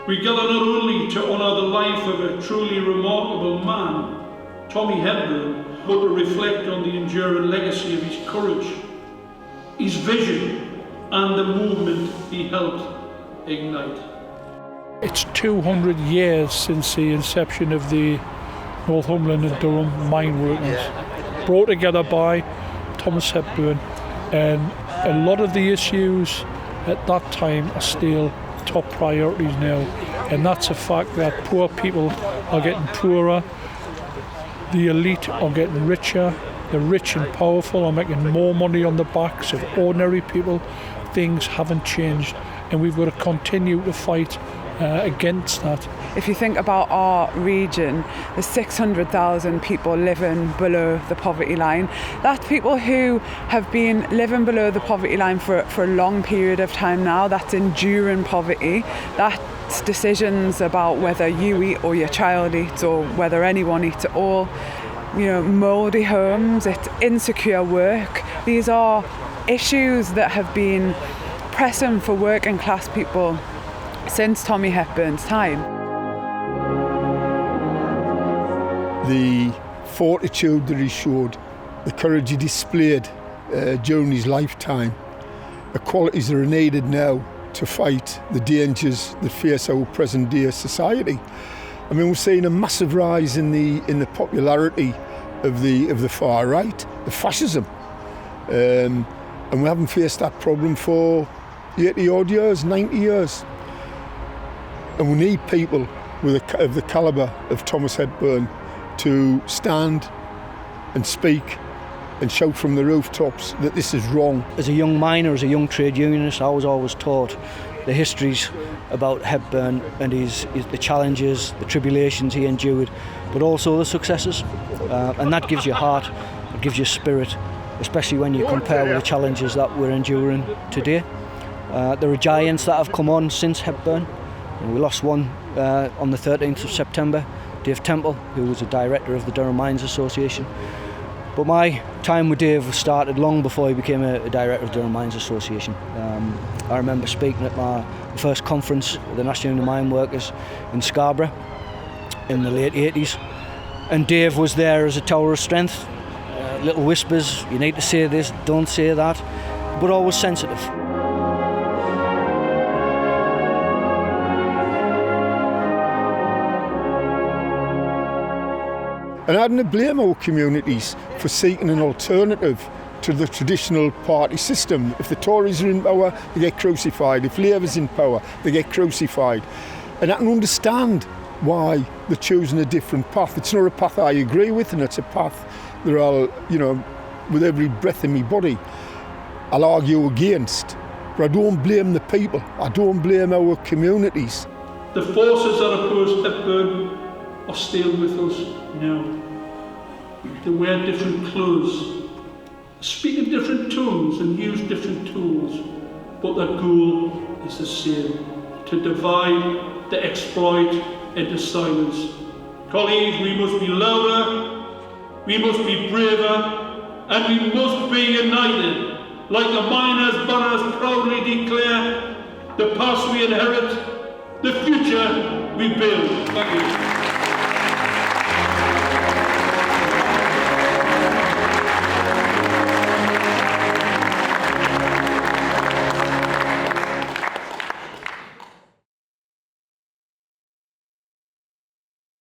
We gather not only to honour the life of a truly remarkable man, Tommy Hepburn, but to reflect on the enduring legacy of his courage, his vision and the movement he helped ignite. It's 200 years since the inception of the Northumberland and Durham mine workers, brought together by Thomas Hepburn, and a lot of the issues at that time are still top priorities now, and that's a fact that poor people are getting poorer, the elite are getting richer, the rich and powerful are making more money on the backs of ordinary people. Things haven't changed, and we've got to continue to fight against that. If you think about our region, there's 600,000 people living below the poverty line. That's people who have been living below the poverty line for a long period of time now. That's enduring poverty. That's decisions about whether you eat or your child eats or whether anyone eats at all. You know, mouldy homes, it's insecure work. These are issues that have been pressing for working class people since Tommy Hepburn's time. The fortitude that he showed, the courage he displayed during his lifetime, the qualities that are needed now to fight the dangers that face our present day society. I mean, we're seeing a massive rise in the popularity of the far right, the fascism, and we haven't faced that problem for 80 odd years, 90 years. And we need people of the calibre of Thomas Hepburn to stand and speak and shout from the rooftops that this is wrong. As a young miner, as a young trade unionist, I was always taught the histories about Hepburn and the challenges, the tribulations he endured, but also the successes. And that gives you heart, it gives you spirit, especially when you compare with the challenges that we're enduring today. There are giants that have come on since Hepburn. We lost one on the 13th of September, Dave Temple, who was a director of the Durham Miners Association. But my time with Dave started long before he became a director of the Durham Miners Association. I remember speaking at my first conference of the National Union of Mine Workers in Scarborough in the late 80s. And Dave was there as a tower of strength. Little whispers, you need to say this, don't say that, but always sensitive. And I don't blame our communities for seeking an alternative to the traditional party system. If the Tories are in power, they get crucified. If Labour's in power, they get crucified. And I can understand why they're choosing a different path. It's not a path I agree with, and it's a path that I'll, with every breath in my body, I'll argue against. But I don't blame the people. I don't blame our communities. The forces that opposed Hepburn are still with us now. They wear different clothes, speak in different tongues and use different tools, but their goal is the same: to divide, to exploit, and to silence. Colleagues, we must be louder, we must be braver, and we must be united. Like the miners' banners proudly declare, the past we inherit, the future we build. Thank you.